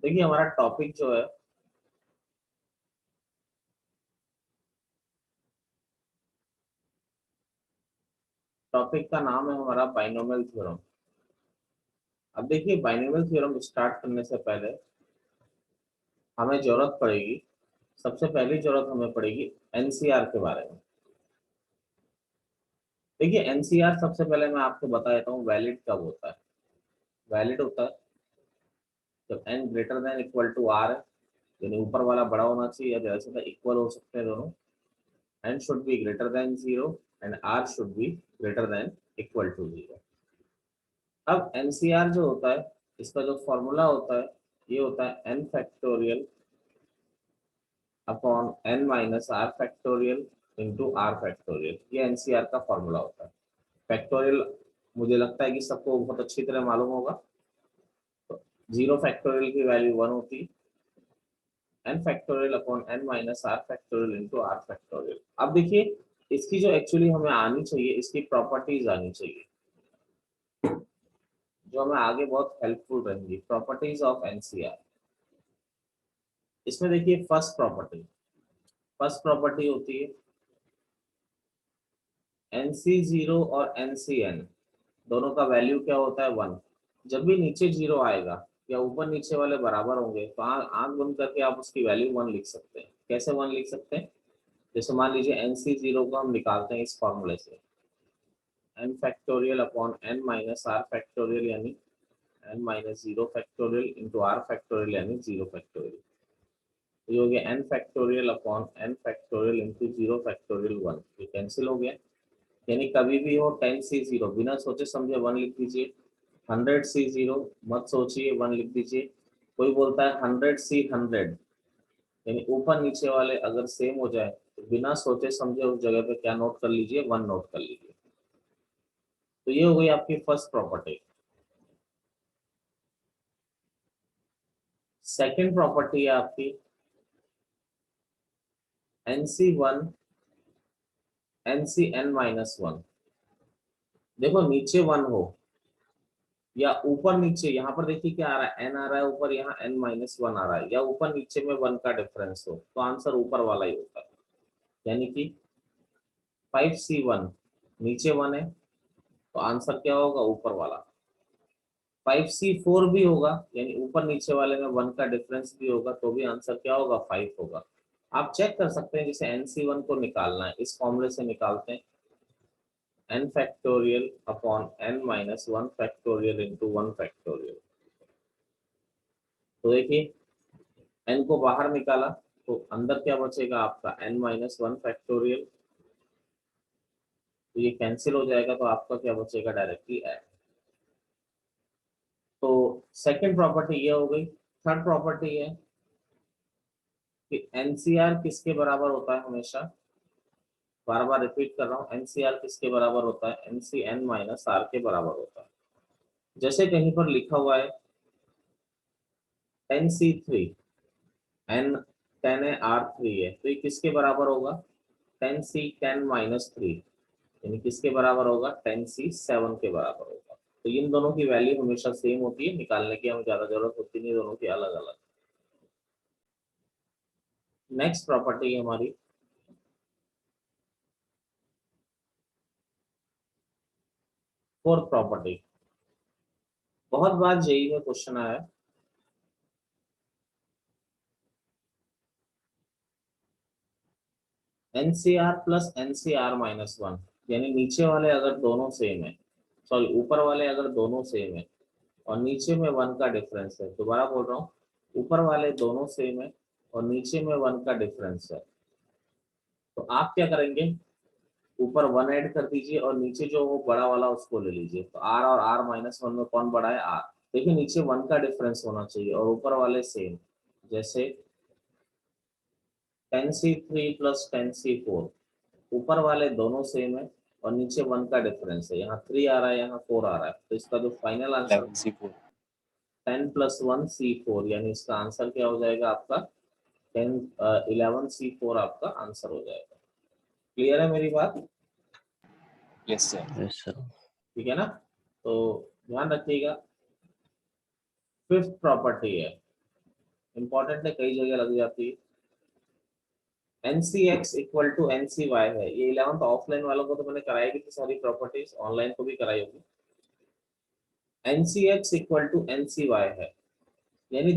देखिए हमारा टॉपिक जो है टॉपिक का नाम है हमारा बाइनोमियल थ्योरम। अब देखिए बाइनोमियल थ्योरम स्टार्ट करने से पहले हमें जरूरत पड़ेगी, सबसे पहली जरूरत हमें पड़ेगी एनसीआर के बारे में। देखिए एनसीआर सबसे पहले मैं आपको बता देता हूँ वैलिड कब होता है। वैलिड होता है जब n greater than equal to r है, यानी ऊपर वाला बड़ा होना चाहिए या जैसे इक्वल हो सकते हैं दोनों। n should be greater than 0 and r should be greater than equal to 0। अब एनसीआर जो होता है इसका जो फॉर्मूला होता है ये होता है n factorial upon n minus r factorial into r factorial. ये एनसीआर का फॉर्मूला होता है। फैक्टोरियल मुझे लगता है कि सबको बहुत अच्छी तरह मालूम होगा। तो 0 फैक्टोरियल की वैल्यू 1 होती है, n factorial upon n minus r factorial into r factorial. अब देखिए इसकी जो एक्चुअली हमें आनी चाहिए, इसकी प्रॉपर्टीज आनी चाहिए जो हमें आगे बहुत हेल्पफुल रहेंगी। प्रॉपर्टीज ऑफ एनसीआर, इसमें देखिए फर्स्ट प्रॉपर्टी होती है NC0 और NCN दोनों का वैल्यू क्या होता है 1। जब भी नीचे 0 आएगा या ऊपर नीचे वाले बराबर होंगे तो आंख बंद करके आप उसकी वैल्यू 1 लिख सकते हैं। कैसे 1 लिख सकते हैं? जैसे मान लीजिए NC0 को हम निकालते हैं इस फॉर्मूले से, n factorial upon n minus r factorial यानी n minus 0 factorial into r factorial यानी 0 फैक्टोरियल। ये हो गया n factorial upon n factorial into 0 factorial 1। ये कैंसिल हो गया, यानी कभी भी हो 10C0 बिना सोचे समझे 1 लिख दीजिए। 100C0 मत सोचिए 1 लिख दीजिए। कोई बोलता है 100C100, यानी ऊपर नीचे वाले अगर सेम हो जाए तो बिना सोचे समझे उस जगह पे क्या नोट कर लीजिए 1 नोट कर लीजिए। तो ये हो गई आपकी फर्स्ट प्रॉपर्टी। सेकेंड प्रॉपर्टी है आपकी NC1 NCN-1। देखो नीचे 1 हो या ऊपर नीचे, यहाँ पर देखिए क्या आ रहा है n आ रहा है ऊपर, यहाँ n-1 आ रहा है, या ऊपर नीचे में 1 का डिफरेंस हो तो आंसर ऊपर वाला ही होता है। यानी कि 5C1 नीचे 1 है तो आंसर क्या होगा ऊपर वाला। 5C4 भी होगा यानी ऊपर नीचे वाले में 1 का डिफरेंस भी होगा तो भी आंसर क्या होगा 5 होगा। आप चेक कर सकते हैं, जैसे NC1 को निकालना है इस फॉर्मूले से निकालते हैं n factorial upon n minus 1 factorial into 1 factorial. तो देखिए n को बाहर निकाला तो अंदर क्या बचेगा आपका n माइनस 1 फैक्टोरियल, तो ये कैंसिल हो जाएगा तो आपका क्या बचेगा डायरेक्टली n। तो सेकंड प्रॉपर्टी ये हो गई। थर्ड प्रॉपर्टी है कि एनसीआर किसके बराबर होता है हमेशा, बार बार रिपीट कर रहा हूँ, एनसीआर किसके बराबर होता है NCN माइनस आर के बराबर होता है। जैसे कहीं पर लिखा हुआ है 10C3 n 10 है R3 है तो ये किसके बराबर होगा 10C10-3, यानी किसके बराबर होगा 10C7 के बराबर होगा। तो इन दोनों की वैल्यू हमेशा सेम होती है, निकालने की हमें ज्यादा जरूरत होती नहीं, दोनों की अलग अलग। नेक्स्ट प्रॉपर्टी है हमारी फोर्थ प्रॉपर्टी। बहुत बार जेई में क्वेश्चन आया है NCR प्लस NCR-1, यानी नीचे वाले अगर दोनों सेम है, सॉरी ऊपर वाले अगर दोनों सेम है और नीचे में 1 का डिफरेंस है, दोबारा बोल रहा हूँ, ऊपर वाले दोनों सेम है और नीचे में 1 का डिफरेंस है, तो आप क्या करेंगे ऊपर 1 ऐड कर दीजिए और नीचे जो वो बड़ा वाला उसको ले लीजिए। तो R और R-1 में कौन बड़ा है R। देखिए नीचे 1 का डिफरेंस होना चाहिए और ऊपर वाले सेम, जैसे 10C3 प्लस 10C4, ऊपर वाले दोनों सेम है और नीचे 1 का डिफरेंस है, यहाँ 3 आ रहा है यहाँ 4 आ रहा है, तो इसका जो फाइनल आंसर 10+1C4, यानी इसका आंसर क्या हो जाएगा आपका 11C4 आपका आंसर हो जाएगा। क्लियर है मेरी बात? Yes sir. ठीक है ना, तो ध्यान रखिएगा। फिफ्थ प्रॉपर्टी है इंपॉर्टेंट है, कई जगह लग जाती है। NCX इक्वल टू NCY है, ये 11th ऑफलाइन वालों को तो मैंने कराई थी सारी प्रॉपर्टीज, ऑनलाइन को भी कराई होगी। NCX इक्वल टू NCY है, यानी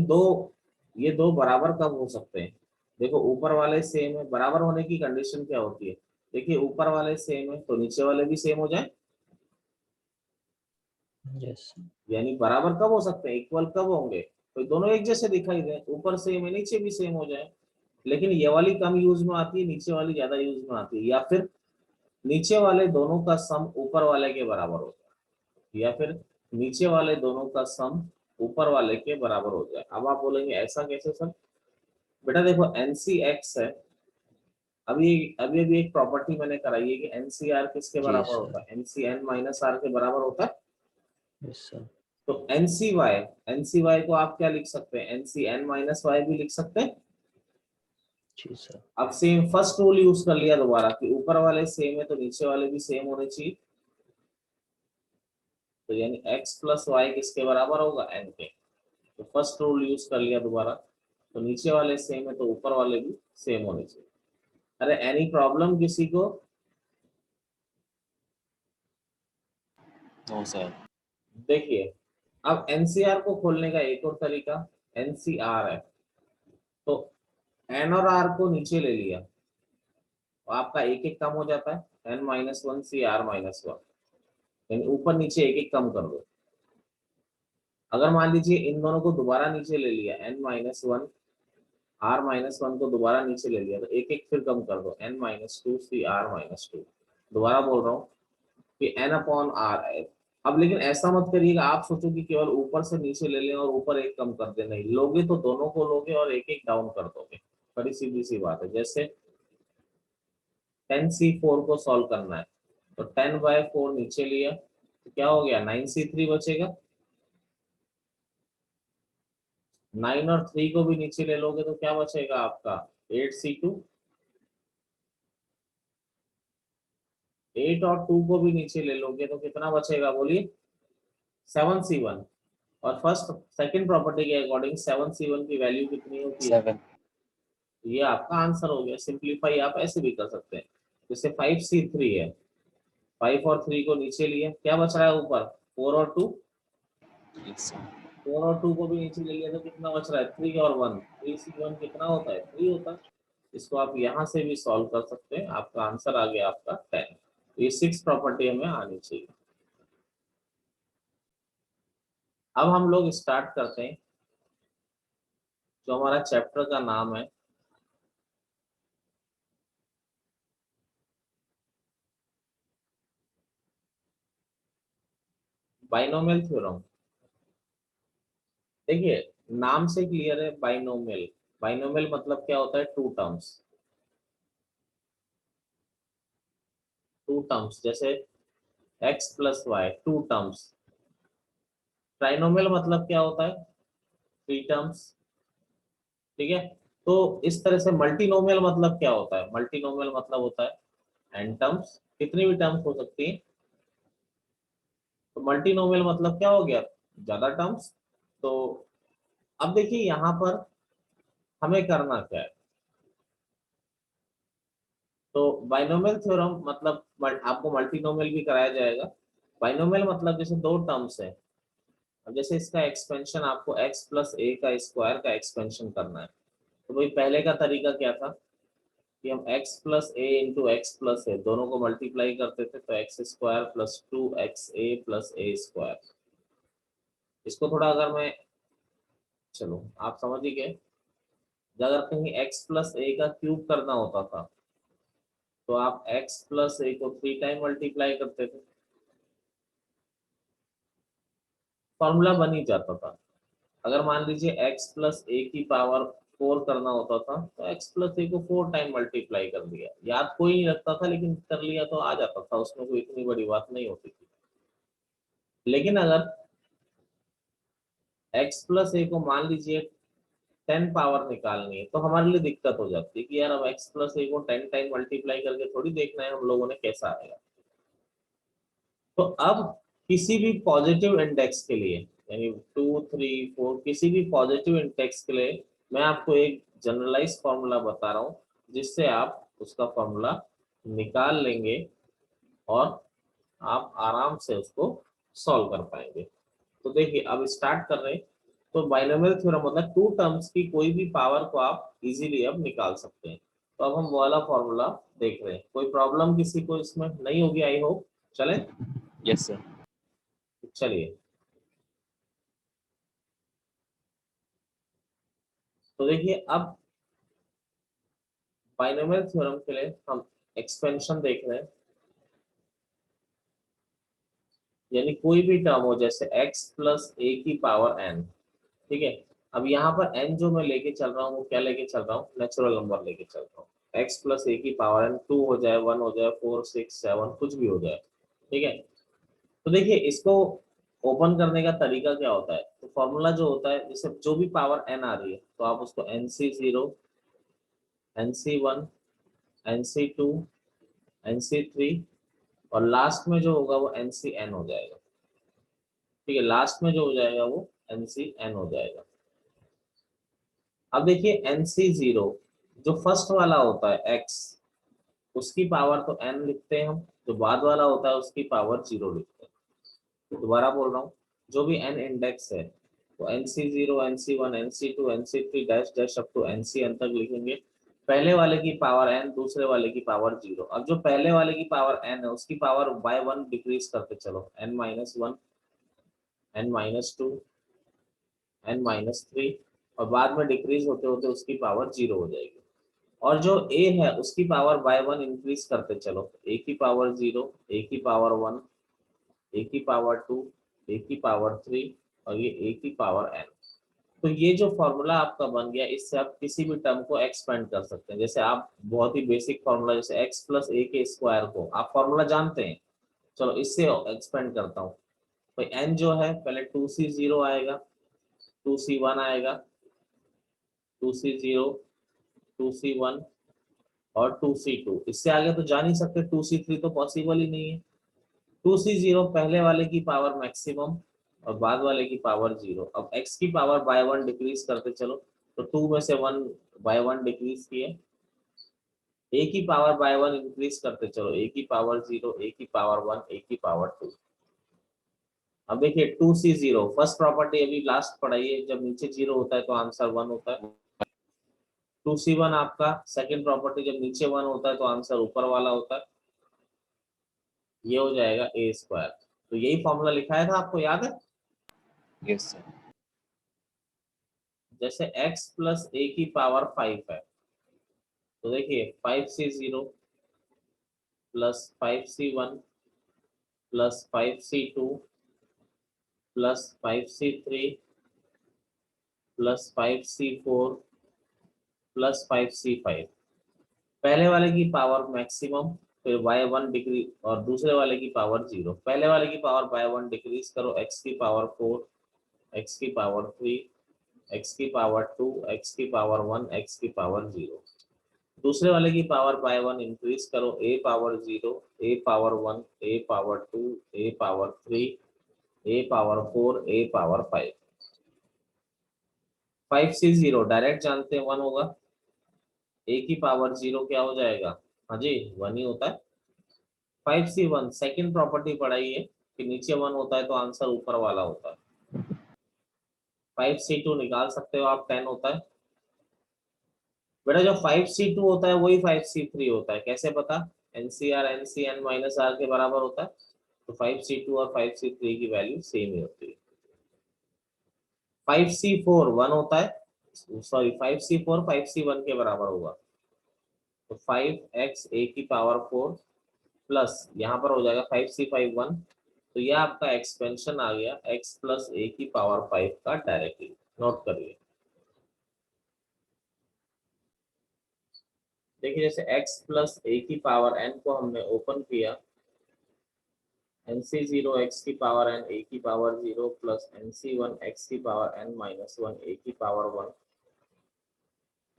ये दो बराबर कब हो सकते हैं? देखो ऊपर वाले सेम है, बराबर होने की कंडीशन क्या होती है? देखिए ऊपर वाले सेम है तो नीचे वाले भी सेम हो जाए। यस यानी बराबर कब हो सकते हैं, इक्वल कब होंगे? तो दोनों एक जैसे दिखाई दे, ऊपर सेम है नीचे भी सेम हो जाए। लेकिन ये वाली कम यूज में आती है, नीचे वाली ज्यादा यूज में आती है। या फिर नीचे वाले दोनों का सम ऊपर वाले के बराबर हो जाए, या फिर नीचे वाले दोनों का सम ऊपर वाले के बराबर हो जाए। अब आप बोलेंगे ऐसा कैसे सर? बेटा देखो NCX है, अभी अभी अभी एक प्रॉपर्टी मैंने कराई है कि NCR किसके जी बराबर सर। होता है? NCN माइनस R के बराबर होता है। Yes sir. तो NCY को आप क्या लिख सकते हैं? NCN माइनस Y भी लिख सकते हैं। जी सर। अब सेम फर्स्ट रूल यूज कर लिया दोबारा कि ऊपर वाले सेम है तो नीचे वाले भी सेम होने चाहिए। तो यानी x प्लस वाई किसके बराबर होगा? n के। तो फर्स्ट रूल यूज कर लिया दोबारा, तो नीचे वाले सेम है तो ऊपर वाले भी सेम होने चाहिए। अरे एनी प्रॉब्लम किसी को? No sir. देखिए अब NCR को खोलने का एक और तरीका, NCR है तो n और r को नीचे ले लिया तो आपका एक एक कम हो जाता है, n minus one C r minus one, यानी ऊपर नीचे एक एक कम कर दो। अगर मान लीजिए इन दोनों को दोबारा नीचे ले लिया, n minus one r minus one को दोबारा नीचे ले लिया तो एक एक फिर कम कर दो, n minus two C r minus two. दोबारा बोल रहा हूँ कि n अपॉन आर है। अब लेकिन ऐसा मत करिएगा आप सोचो कि केवल ऊपर से नीचे ले लें और ऊपर एक कम कर दे, नहीं लोगे तो दोनों को लोगे और एक एक डाउन कर दोगे। बड़ी सीधी सी बात है। जैसे 10C4 को सॉल्व करना है तो 10/4 नीचे लिया तो क्या हो गया? 9C3 बचेगा। 9 और 3 को भी नीचे ले लोगे तो क्या बचेगा आपका? 8C2। 8 और 2 को भी नीचे ले लोगे तो कितना बचेगा बोलिए? 7C1। और फर्स्ट सेकंड प्रॉपर्टी के अकॉर्डिंग 7C1 की वैल्यू कितनी होती है? 7। ये आपका आंसर हो गया। सिंप्लीफाई आप ऐसे भी कर सकते हैं, जैसे 5C3 है, 5 और 3 को नीचे लिए, क्या बच रहा है ऊपर? 4 और 2। Yes sir. 4 और 2 को भी नीचे ले लिया तो कितना बच रहा है? 3 और 1। 3C1 कितना होता है? 3 होता है। इसको आप यहाँ से भी सॉल्व कर सकते हैं, आपका आंसर आ गया आपका 10। ये 6 प्रॉपर्टी हमें आनी चाहिए। अब हम लोग स्टार्ट करते हैं जो हमारा चैप्टर का नाम है बाइनोमियल थ्योरम। देखिए नाम से क्लियर है, बाइनोमियल। बाइनोमियल मतलब क्या होता है? Two terms. टू टर्म्स जैसे x plus y, two terms. Trinomial मतलब क्या होता है? Three terms. ठीक है। तो इस तरह से मल्टीनोमियल मतलब क्या होता है? मल्टीनोमियल मतलब होता है n टर्म्स, कितनी भी टर्म्स हो सकती है। तो मल्टीनोमियल मतलब क्या हो गया? ज्यादा टर्म्स। तो अब देखिए यहाँ पर हमें करना क्या है। तो बाइनोमियल थ्योरम मतलब आपको मल्टीनोमियल भी कराया जाएगा। बाइनोमियल मतलब जैसे दो टर्म्स है, अब जैसे इसका एक्सपेंशन आपको x प्लस ए का स्क्वायर का एक्सपेंशन करना है, तो भाई पहले का तरीका क्या था कि हम x plus a into x plus a दोनों को मल्टीप्लाई करते थे तो x square plus 2xa plus a square. इसको थोड़ा अगर मैं, चलो आप समझ ही गए, अगर कहीं x प्लस ए का क्यूब करना होता था तो आप x प्लस ए को 3 टाइम मल्टीप्लाई करते थे, फॉर्मूला बन ही जाता था। अगर मान लीजिए x प्लस ए की पावर 4 करना होता था तो x प्लस ए को 4 टाइम मल्टीप्लाई कर दिया। याद कोई नहीं रखता था लेकिन कर लिया तो आ जाता था, उसमें कोई इतनी बड़ी बात नहीं होती थी। लेकिन अगर x प्लस ए को मान लीजिए 10 पावर निकालनी है तो हमारे लिए दिक्कत हो जाती है कि यार अब x प्लस ए को 10 टाइम मल्टीप्लाई करके थोड़ी देखना है हम लोगों ने कैसा आएगा। तो अब किसी भी पॉजिटिव इंडेक्स के लिए, यानी 2 3 4 किसी भी पॉजिटिव इंडेक्स के लिए मैं आपको एक जनरलाइज फॉर्मूला बता रहा हूँ जिससे आप उसका फॉर्मूला निकाल लेंगे और आप आराम से उसको सॉल्व कर पाएंगे। तो देखिए अब स्टार्ट कर रहे हैं। तो बाइनोमियल थ्योरम मतलब टू टर्म्स की कोई भी पावर को आप इजीली अब निकाल सकते हैं। तो अब हम वो वाला फॉर्मूला देख रहे हैं। कोई प्रॉब्लम किसी को इसमें नहीं होगी आई होप। चले Yes, sir. चलिए। तो देखिए अब बाइनोमियल थ्योरम के लिए हम एक्सपेंशन देख रहे हैं। यानी कोई भी टर्म हो जैसे x प्लस ए की पावर n, ठीक है। अब यहाँ पर n जो मैं लेके चल रहा हूँ वो क्या लेके चल रहा हूँ, नेचुरल नंबर लेके चल रहा हूँ। x प्लस ए की पावर n 2 हो जाए, 1 हो जाए, 4 6 7 कुछ भी हो जाए, ठीक है। तो देखिए इसको ओपन करने का तरीका क्या होता है। तो फॉर्मूला जो होता है जैसे जो भी पावर n आ रही है तो आप उसको nc0 nc1 nc2 nc3 और लास्ट में जो होगा वो ncn हो जाएगा, ठीक है। लास्ट में जो हो जाएगा वो ncn हो जाएगा। अब देखिए nc0 जो फर्स्ट वाला होता है x, उसकी पावर तो n लिखते हैं हम, जो बाद वाला होता है उसकी पावर 0 लिखते हैं। दोबारा बोल रहा हूँ, जो भी n इंडेक्स है वो nc0 nc1 nc2 nc3 dash dash up to ncn तक लिखेंगे। पहले वाले की पावर n, दूसरे वाले की पावर 0। अब जो पहले वाले की पावर n है उसकी पावर बाय 1 डिक्रीज करते चलो, n-1 n-2 n-3 और बाद में डिक्रीज होते होते उसकी पावर 0 हो जाएगी। और जो a है उसकी पावर बाय 1 इंक्रीज करते चलो, a की पावर 0, a की पावर 1, a की पावर 2, a की पावर 3 और ये a की पावर n। तो ये जो फॉर्मूला आपका बन गया, इससे आप किसी भी टर्म को एक्सपेंड कर सकते हैं। जैसे आप बहुत ही बेसिक फॉर्मूला जैसे x प्लस ए के स्क्वायर को आप फॉर्मूला जानते हैं, चलो इससे एक्सपेंड करता हूँ। तो n जो है पहले 2c0 आएगा, 2c1 आएगा, 2c0, 2c1 और 2c2। इससे आगे तो जा नहीं सकते, 2c3 तो पॉसिबल ही नहीं है। 2c0 पहले वाले की पावर मैक्सिमम और बाद वाले की पावर 0। अब x की पावर बाय 1 डिक्रीज करते चलो, तो 2 में से 1 बाय 1 डिक्रीज किए। a की पावर बाय 1 इंक्रीज करते चलो, a की पावर 0, a की पावर 1, a की पावर 2। अब देखिए 2c0 फर्स्ट प्रॉपर्टी अभी लास्ट पढ़ाई है, जब नीचे 0 होता है तो आंसर 1 होता है। 2c1 आपका सेकंड प्रॉपर्टी, जब नीचे 1 होता है तो आंसर ऊपर वाला होता है, ये हो जाएगा a स्क्वायर। तो यही फॉर्मूला लिखाया था, आपको याद है। Yes, sir. जैसे x प्लस ए की पावर 5 है, तो देखिए 5c0 plus 5c1 plus 5c2 plus 5c3 plus 5c4 plus 5c5। पहले वाले की पावर मैक्सिमम, फिर बाय 1 डिग्री और दूसरे वाले की पावर 0। पहले वाले की पावर बाय 1 डिक्रीज करो, x की पावर 4, x की पावर 3, x की पावर 2, x की पावर 1, x की पावर 0। दूसरे वाले की पावर बाय 1 इंक्रीज करो, a power 0, a power 1, a power 2, a power 3, a power 4, a power 5। 5c0 direct जानते हैं 1 होगा, a की पावर 0 क्या हो जाएगा, हाँ जी 1 ही होता है। 5c1 सेकंड प्रॉपर्टी पढ़ाई है कि नीचे 1 होता है तो आंसर ऊपर वाला होता है। 5c2 निकाल सकते हो आप, 10 होता है। बेटा जो 5c2 होता है वही 5c3 होता है, कैसे पता, NCR NCN माइनस आर के बराबर होता है। तो 5c2 और 5c3 की वैल्यू सेम ही होती है। 5c4 1 होता है, सॉरी 5c4 5c1 के बराबर होगा। तो 5x a की पावर 4 प्लस यहाँ पर हो जाएगा 5c5 1। तो यह आपका एक्सपेंशन आ गया x प्लस a की पावर 5 का डायरेक्टली। नोट करिए, देखिए जैसे x प्लस a की पावर n को हमने ओपन किया, nc0 x की पावर n a की पावर 0 प्लस nc1 x की पावर n माइनस 1 a की पावर 1,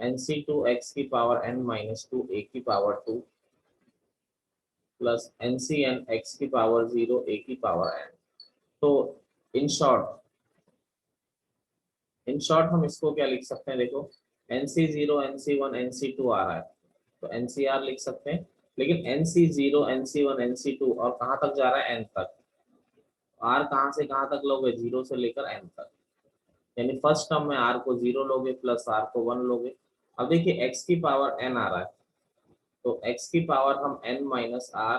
nc2 x की पावर n माइनस 2 a की पावर 2 प्लस ncn x की पावर 0 a की पावर n। तो इन शॉर्ट इन शॉर्ट हम इसको क्या लिख सकते हैं, देखो NC0 NC1 NC2 आ रहा है तो NCR लिख सकते हैं, लेकिन NC0 NC1 NC2 और कहाँ तक जा रहा है, n तक। r कहाँ से कहाँ तक लोगे, 0 से लेकर n तक, यानी फर्स्ट टर्म में r को 0 लोगे प्लस r को 1 लोगे। अब देखिए x की पावर n आ रहा है तो x की पावर हम n माइनस r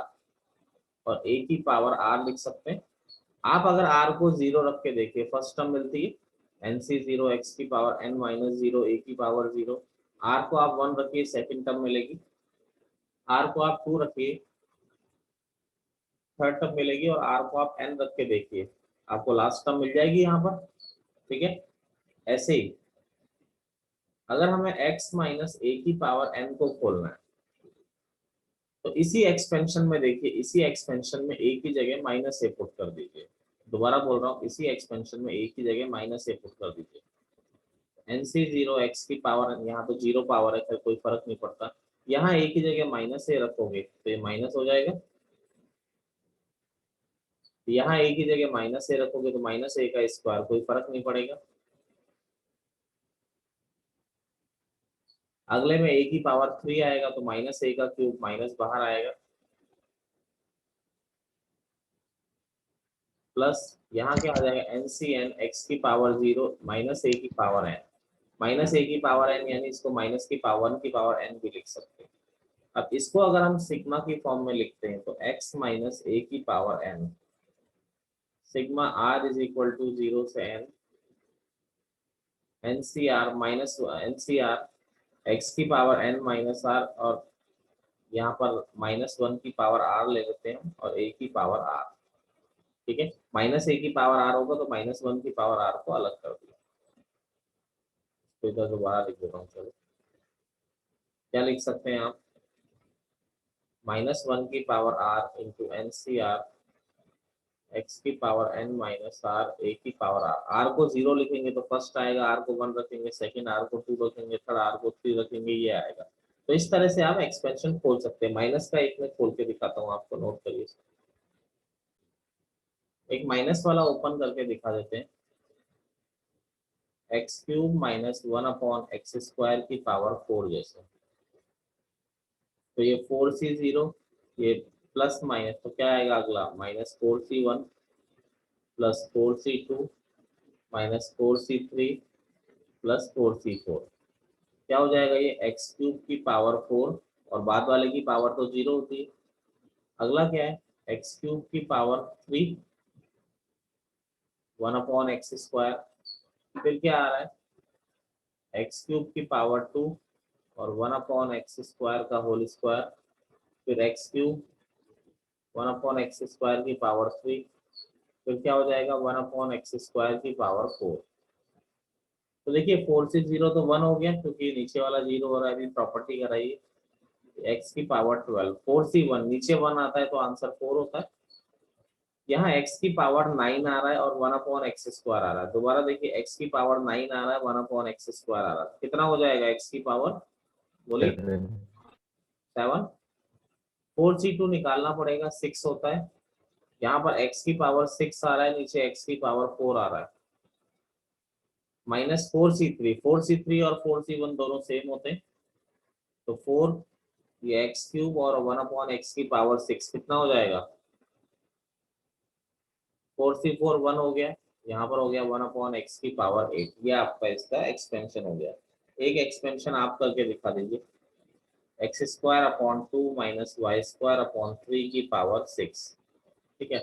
और a की पावर r लिख सकते हैं। आप अगर r को 0 रख के देखिए, फर्स्ट टर्म मिलती है NC0 x की पावर n माइनस 0 a की पावर 0, r को आप 1 रखिए सेकंड टर्म मिलेगी, r को आप 2 रखिए थर्ड टर्म मिलेगी, और r को आप n रख के देखिए आपको लास्ट टर्म मिल जाएगी यहाँ पर। ठीक है, ऐसे ही अगर हमें x माइनस a की पावर n को खोलना है तो इसी एक्सपेंशन में देखिए, इसी एक्सपेंशन में a की जगह माइनस a पुट कर दीजिए। दोबारा बोल रहा हूँ, इसी एक्सपेंशन में a की जगह माइनस a पुट कर दीजिए। NC0 x की पावर, यहाँ तो 0 पावर है, फिर कोई फर्क नहीं पड़ता। यहाँ a की जगह माइनस a रखोगे तो ये माइनस हो जाएगा, यहाँ a की जगह माइनस a रखोगे तो माइनस a का स्क्वायर, कोई फर्क नहीं पड़ेगा। अगले में a की पावर 3 आएगा तो माइनस a का क्यूब माइनस बाहर आएगा, प्लस यहाँ क्या आ जाएगा NCN x की पावर 0 माइनस a की पावर n, माइनस a की पावर n यानी इसको माइनस की पावर 1 की पावर n भी लिख सकते हैं। अब इसको अगर हम सिग्मा की फॉर्म में लिखते हैं तो x माइनस a की power n, sigma r is equal to 0 से n, NCR minus NCR x की पावर n माइनस r, और यहाँ पर माइनस 1 की पावर r ले लेते हैं और a की पावर r। ठीक है, माइनस a की पावर r होगा तो माइनस 1 की पावर r को अलग कर दिया। तो इधर दोबारा लिख देता हूँ, चलो क्या लिख सकते हैं आप, माइनस 1 की power r into NCR x की power n minus r a की पावर r। r को 0 लिखेंगे तो फर्स्ट आएगा, r को 1 रखेंगे सेकंड, r को 2 रखेंगे थर्ड, r को 3 रखेंगे, ये आएगा। तो इस तरह से आप एक्सपेंशन खोल सकते हैं। माइनस का एक मैं खोल के दिखाता हूँ आपको, नोट करिए। एक माइनस वाला ओपन करके दिखा देते हैं, x cube minus 1 upon x square की पावर 4 जैसे। तो ये 4C0, ये प्लस माइनस तो क्या आएगा अगला, minus 4C1 plus 4C2 minus 4C3 plus 4C4। क्या हो जाएगा, ये एक्स क्यूब की पावर 4 और बाद वाले की पावर तो 0 होती है। अगला क्या है, एक्स क्यूब की पावर 3 1 अपॉन एक्स स्क्वायर, फिर क्या आ रहा है एक्स क्यूब की पावर 2 और 1 अपॉन एक्स स्क्वायर का होल स्क्वायर, फिर x cube 1 upon x square की पावर 3, फिर क्या हो जाएगा 1 अपॉन एक्स स्क्वायर की पावर 4। तो देखिए 4 से 0 तो 1 हो गया क्योंकि नीचे वाला 0 हो रहा है, अभी प्रॉपर्टी कराइए। एक्स की पावर 12, 4C1 नीचे 1 आता है तो आंसर 4 होता है। यहाँ x की पावर 9 आ रहा है और 1 अपॉन एक्स स्क्वायर आ रहा है। दोबारा देखिए x की पावर 9 आ रहा है, 1 अपॉन एक्स स्क्वायर आ रहा है, कितना हो जाएगा x की पावर, बोलिए 7। 4C2 निकालना पड़ेगा, 6 होता है। यहाँ पर x की पावर 6 आ रहा है, नीचे x की पावर 4 आ रहा है, माइनस 4C3, 4C3 और 4C1 दोनों सेम होते हैं तो 4, ये एक्स क्यूब और 1 अपॉन एक्स की पावर 6 कितना हो जाएगा, 4C4 1 हो गया, यहाँ पर हो गया 1 अपॉन एक्स की पावर 8। ये आपका इसका एक्सपेंशन हो गया। एक एक्सपेंशन आप करके दिखा दीजिए, x square upon 2 minus y square upon 3 की पावर 6। ठीक है,